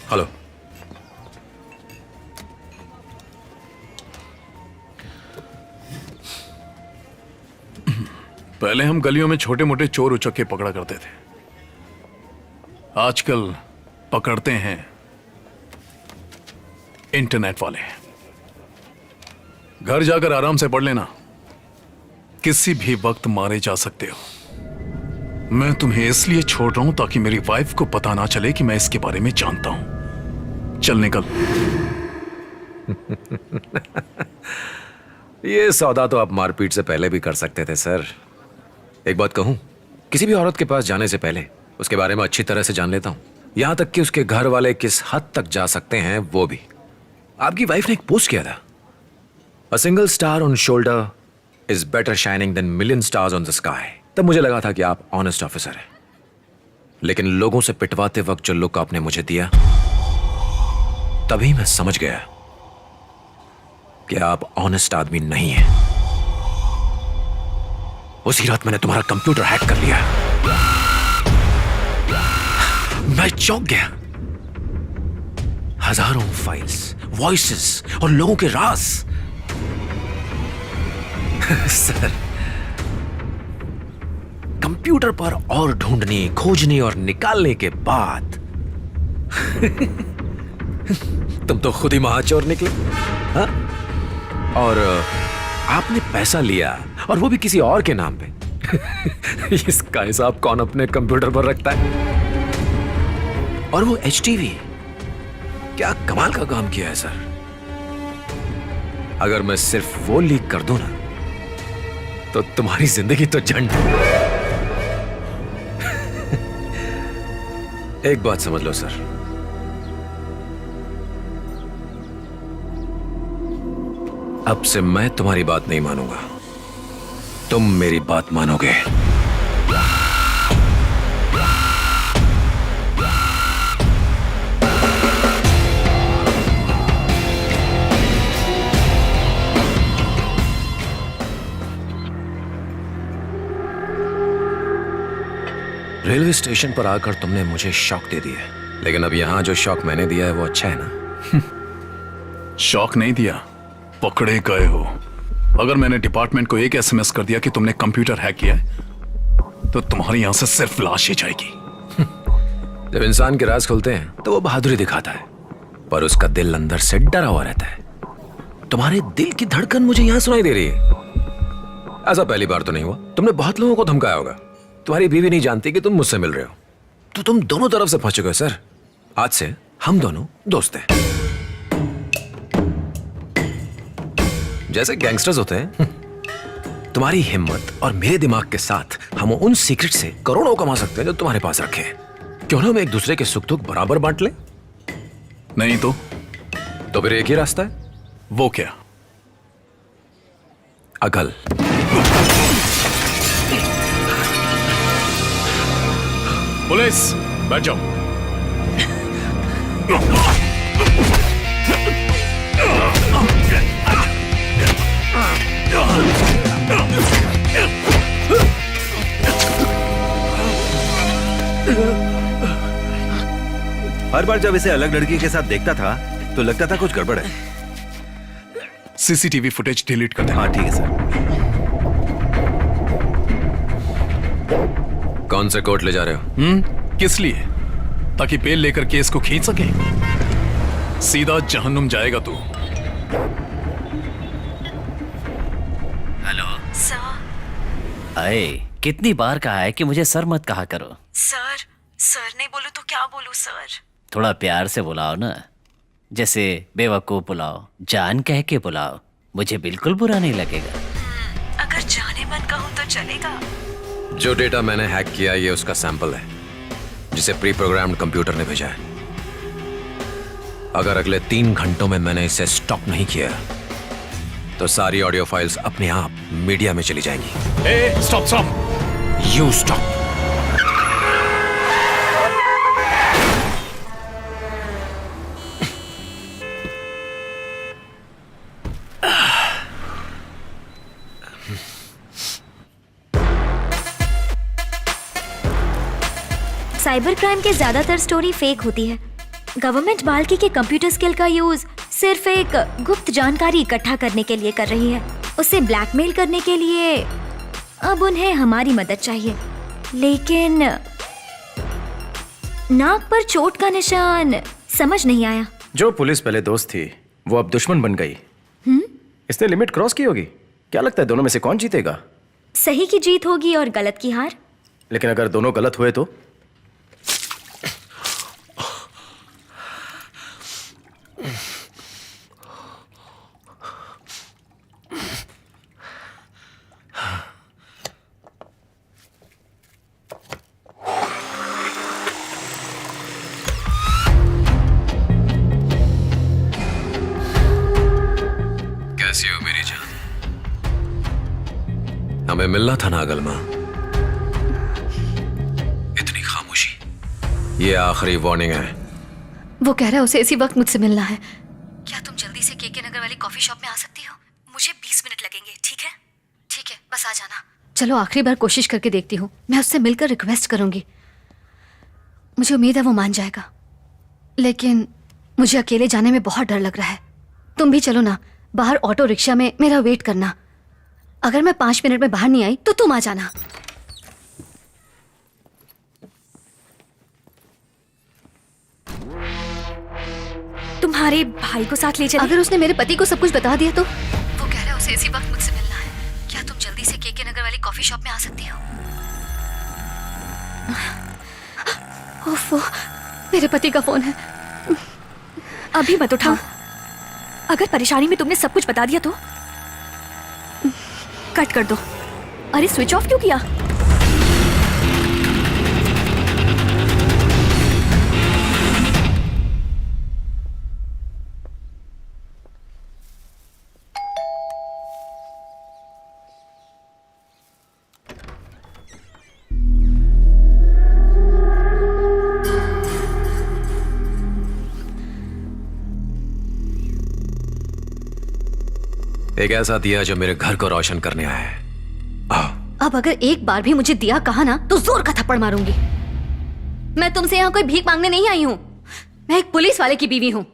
Hello. पहले हम गलियों में छोटे मोटे चोर उचक्के पकड़ा करते थे, आजकल पकड़ते हैं इंटरनेट वाले। घर जाकर आराम से पढ़ लेना, किसी भी वक्त मारे जा सकते हो। मैं तुम्हें इसलिए छोड़ रहा हूं ताकि मेरी वाइफ को पता ना चले कि मैं इसके बारे में जानता हूं। चल निकल। ये सौदा तो आप मारपीट से पहले भी कर सकते थे सर। एक बात कहूं, किसी भी औरत के पास जाने से पहले उसके बारे में अच्छी तरह से जान लेता हूं, यहां तक कि उसके घर वाले किस हद तक जा सकते हैं वो भी। आपकी वाइफ ने एक पोस्ट किया था, a single star on shoulder is better shining than million stars on the sky. तब मुझे लगा था कि आप ऑनेस्ट ऑफिसर हैं, लेकिन लोगों से पिटवाते वक्त जो लुक आपने मुझे दिया, तभी मैं समझ गया कि आप ऑनेस्ट आदमी नहीं हैं। उसी रात मैंने तुम्हारा कंप्यूटर हैक कर लिया। मैं चौंक गया। हजारों फाइल्स, वॉइसेस और लोगों के राज। सर, कंप्यूटर पर और ढूंढने, खोजने और निकालने के बाद तुम तो खुद ही महाचोर निकले। हाँ? और आपने पैसा लिया, और वो भी किसी और के नाम पे। इसका हिसाब कौन अपने कंप्यूटर पर रखता है? और वो HTV, क्या कमाल का काम किया है सर। अगर मैं सिर्फ वो लीक कर दूं ना, तो तुम्हारी जिंदगी तो झंड। एक बात समझ लो सर, अब से मैं तुम्हारी बात नहीं मानूंगा, तुम मेरी बात मानोगे। रेलवे स्टेशन पर आकर तुमने मुझे शॉक दे दिया, लेकिन अब यहां जो शॉक मैंने दिया है वो अच्छा है ना? शॉक नहीं दिया, पकड़े गए हो। अगर मैंने डिपार्टमेंट को एक SMS कर दिया कि तुमने कंप्यूटर हैक किया है, तो तुम्हारी यहां से सिर्फ लाश ही जाएगी। जब इंसान के राज खुलते हैं तो वो बहादुरी दिखाता है, पर उसका दिल अंदर से डरा हुआ रहता है। तुम्हारे दिल की धड़कन मुझे यहां सुनाई दे रही है। ऐसा पहली बार तो नहीं हुआ, तुमने बहुत लोगों को धमकाया होगा। तुम्हारी बीवी नहीं जानती कि तुम मुझसे मिल रहे हो, तो तुम दोनों तरफ से फंस चुके हो सर। आज से हम दोनों दोस्त हैं, जैसे गैंगस्टर्स होते हैं। तुम्हारी हिम्मत और मेरे दिमाग के साथ हम उन सीक्रेट से करोड़ों कमा सकते हैं जो तुम्हारे पास रखे हैं। क्यों ना हम एक दूसरे के सुख दुख बराबर बांट लें? नहीं तो फिर एक ही रास्ता है। वो क्या? अकल। पुलिस, बैठ जाओ। हर बार जब इसे अलग लड़की के साथ देखता था तो लगता था कुछ गड़बड़ है। CCTV फुटेज डिलीट कर देना। हाँ ठीक है सर। कौन से कोर्ट ले जा रहे हो? किस लिए? ताकि बेल लेकर केस को खींच सके। सीधा जहन्नुम जाएगा तू। Hello sir. अरे, कितनी बार कहा है कि मुझे सर मत कहा करो। सर नहीं बोलूं तो क्या बोलूं सर? थोड़ा प्यार से बुलाओ ना, जैसे बेवकूफ बुलाओ, जान कह के बुलाओ, मुझे बिल्कुल बुरा नहीं लगेगा। अगर जाने मन कहूं तो चलेगा? जो डेटा मैंने हैक किया ये उसका सैंपल है, जिसे प्री प्रोग्राम्ड कंप्यूटर ने भेजा है। अगर अगले 3 घंटों में मैंने इसे स्टॉप नहीं किया तो सारी ऑडियो फाइल्स अपने आप मीडिया में चली जाएंगी। Stop. You stop. Cyber crime के ज्यादातर स्टोरी फेक होती है। गवर्नमेंट बाल्की के कंप्यूटर स्किल का यूज सिर्फ एक गुप्त जानकारी इकट्ठा करने के लिए कर रही है। उसे ब्लैकमेल करने के लिए अब उन्हें हमारी मदद चाहिए। लेकिन नाक पर चोट का निशान समझ नहीं आया। जो पुलिस पहले दोस्त थी वो अब दुश्मन बन गई। इसने लिमिट क्रॉस की होगी। क्या लगता है दोनों में से कौन जीतेगा? सही की जीत होगी और गलत की हार। लेकिन अगर दोनों गलत हुए तो? कैसी हो मेरी जान? हमें मिलना था ना अगलमा। इतनी खामोशी। ये आखिरी वार्निंग है। वो कह रहा है उसे इसी वक्त मुझसे मिलना है। क्या तुम जल्दी से केके नगर वाली कॉफी शॉप में आ सकती हो? मुझे 20 मिनट लगेंगे, ठीक है? ठीक है, बस आ जाना। चलो आखिरी बार कोशिश करके देखती हूँ। मैं उससे मिलकर रिक्वेस्ट करूंगी। मुझे उम्मीद है वो मान जाएगा, लेकिन मुझे अकेले जाने में बहुत डर लग रहा है। तुम भी चलो ना, बाहर ऑटो रिक्शा में मेरा वेट करना। अगर मैं 5 मिनट में बाहर नहीं आई तो तुम आ जाना। तुम्हारे भाई को साथ ले चले। अगर उसने मेरे पति को सब कुछ बता दिया तो? वो कह रहा है उसे इसी वक्त मुझसे मिलना है। क्या तुम जल्दी से केके नगर वाली कॉफी शॉप में आ सकती हो? ओफो, मेरे पति का फोन है। अभी मत उठाओ। अगर परेशानी में तुमने सब कुछ बता दिया तो कट कर दो। अरे स्विच ऑफ क्यों किया? एक ऐसा दिया जो मेरे घर को रोशन करने आया है। आओ। अब अगर एक बार भी मुझे दिया कहा ना तो जोर का थप्पड़ मारूंगी। मैं तुमसे यहाँ कोई भीख मांगने नहीं आई हूँ। मैं एक पुलिस वाले की बीवी हूँ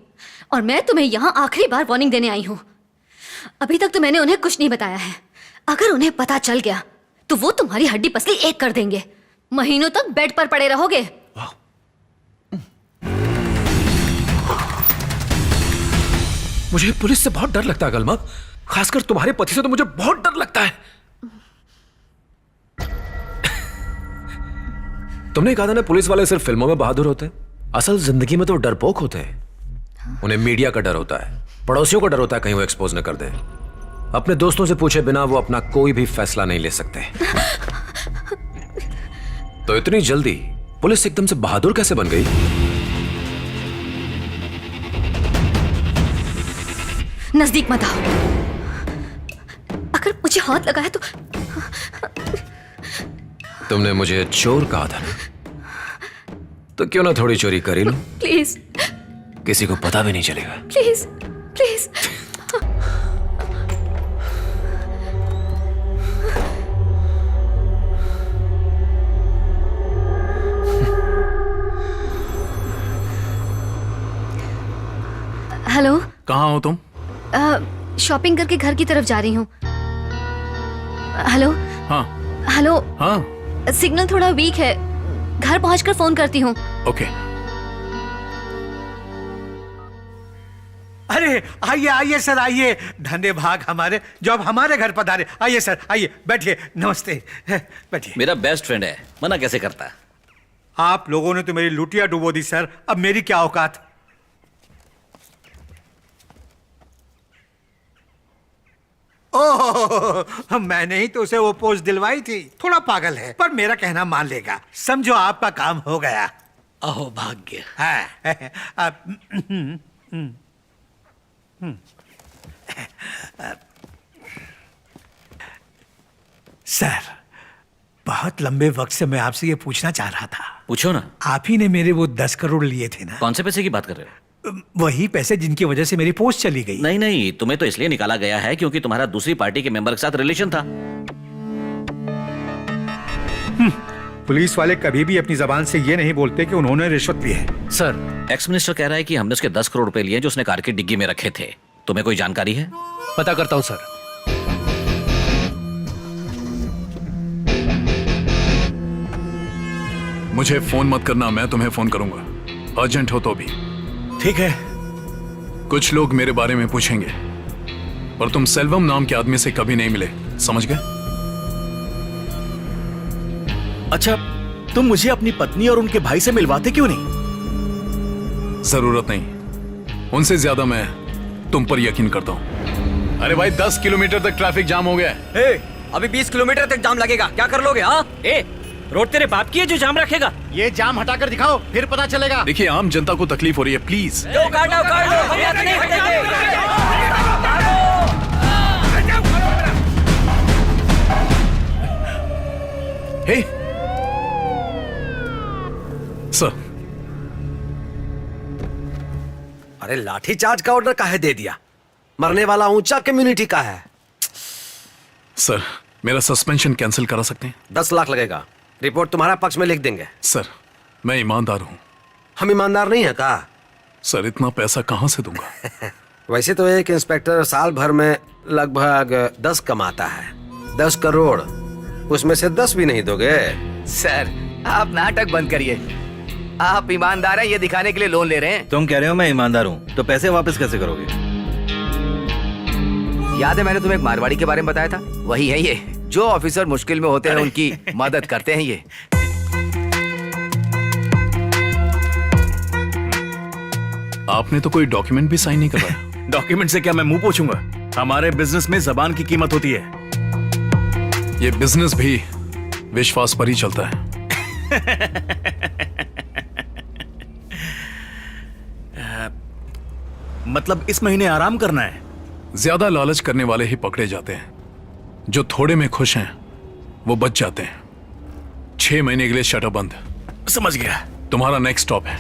और मैं तुम्हें यहाँ आखिरी बार वार्निंग देने आई हूँ। अभी तक तो मैंने उन्हें कुछ नहीं बताया है। अगर उन्हें पता चल गया तो वो तुम्हारी हड्डी पसली एक कर देंगे। महीनों तक बेड पर पड़े रहोगे। मुझे पुलिस से बहुत डर लगता है गलमा, खासकर तुम्हारे पति से तो मुझे बहुत डर लगता है। तुमने कहा था ना पुलिस वाले सिर्फ फिल्मों में बहादुर होते हैं। असल जिंदगी में तो डरपोक होते हैं। उन्हें मीडिया का डर होता है, पड़ोसियों का डर होता है कहीं वो एक्सपोज न कर दे। अपने दोस्तों से पूछे बिना वो अपना कोई भी फैसला नहीं ले सकते। तो इतनी जल्दी पुलिस एकदम से बहादुर कैसे बन गई? नजदीक मत आओ। अगर मुझे हाथ लगाया तो? तुमने मुझे चोर कहा था ना, तो क्यों ना थोड़ी चोरी कर ही लो। प्लीज किसी को पता भी नहीं चलेगा। Please please. हेलो, कहाँ हो तुम? शॉपिंग करके घर की तरफ जा रही हूँ। हेलो हाँ हेलो, हाँ सिग्नल थोड़ा वीक है। घर पहुंचकर फोन करती हूँ। ओके। अरे आइए आइए सर, आइए। धन्य भाग हमारे जो अब हमारे घर पधारे। आइए सर, आइए, बैठिए। नमस्ते, बैठिए। मेरा बेस्ट फ्रेंड है, मना कैसे करता है? आप लोगों ने तो मेरी लुटिया डुबो दी सर, अब मेरी क्या औकात। ओह, मैंने ही तो उसे वो पोस्ट दिलवाई थी। थोड़ा पागल है पर मेरा कहना मान लेगा। समझो आपका काम हो गया। अहो भाग्य। सर, बहुत लंबे वक्त से मैं आपसे ये पूछना चाह रहा था। पूछो ना। आप ही ने मेरे वो 10 करोड़ लिए थे ना? कौन से पैसे की बात कर रहे हो? वही पैसे जिनकी वजह से मेरी पोस्ट चली गई। नहीं नहीं, तुम्हें तो इसलिए निकाला गया है क्योंकि तुम्हारा दूसरी पार्टी के मेंबर के साथ रिलेशन था। पुलिस वाले कभी भी अपनी जबान से ये नहीं बोलते कि उन्होंने रिश्वत ली है। सर, एक्स मिनिस्टर कह रहा है कि हमने उसके 10 करोड़ रुपए लिए जो उसने कार की डिग्गी में रखे थे। तुम्हें कोई जानकारी है? पता करता हूं सर। मुझे फोन मत करना, मैं तुम्हें फोन करूंगा, अर्जेंट हो तो भी। ठीक है। कुछ लोग मेरे बारे में पूछेंगे, पर तुम सेल्वम नाम के आदमी से कभी नहीं मिले, समझ गए? अच्छा, तुम मुझे अपनी पत्नी और उनके भाई से मिलवाते क्यों नहीं? जरूरत नहीं, उनसे ज्यादा मैं तुम पर यकीन करता हूं। अरे भाई 10 किलोमीटर तक ट्रैफिक जाम हो गया है। अभी 20 किलोमीटर तक जाम लगेगा, क्या कर लोगे? हाँ, रोड तेरे बाप की है जो जाम रखेगा? ये जाम हटाकर दिखाओ, फिर पता चलेगा। देखिए, आम जनता को तकलीफ हो रही है, प्लीज। हे सर, अरे लाठीचार्ज का ऑर्डर काहे दे दिया? मरने वाला ऊंचा कम्युनिटी का है। सर, मेरा सस्पेंशन कैंसिल करा सकते हैं? 10 लाख लगेगा, रिपोर्ट तुम्हारा पक्ष में लिख देंगे। सर, मैं ईमानदार हूं। हम ईमानदार नहीं है का? सर, इतना पैसा कहां से दूंगा? वैसे तो एक इंस्पेक्टर साल भर में लगभग 10 कमाता है। 10 करोड़, उसमें से 10 भी नहीं दोगे? सर, आप नाटक बंद करिए। आप ईमानदार हैं ये दिखाने के लिए लोन ले रहे हैं। तुम कह रहे हो मैं ईमानदार हूँ, तो पैसे वापस कैसे करोगे? याद है मैंने तुम्हें एक मारवाड़ी के बारे में बताया था? वही है ये, जो ऑफिसर मुश्किल में होते हैं उनकी मदद करते हैं ये। आपने तो कोई डॉक्यूमेंट भी साइन नहीं करवाया। डॉक्यूमेंट से क्या मैं मुंह पोछूंगा? हमारे बिजनेस में जबान की कीमत होती है। ये बिजनेस भी विश्वास पर ही चलता है। मतलब इस महीने आराम करना है? ज्यादा लालच करने वाले ही पकड़े जाते हैं, जो थोड़े में खुश हैं वो बच जाते हैं। 6 महीने के लिए शटर बंद। समझ गया। तुम्हारा नेक्स्ट स्टॉप है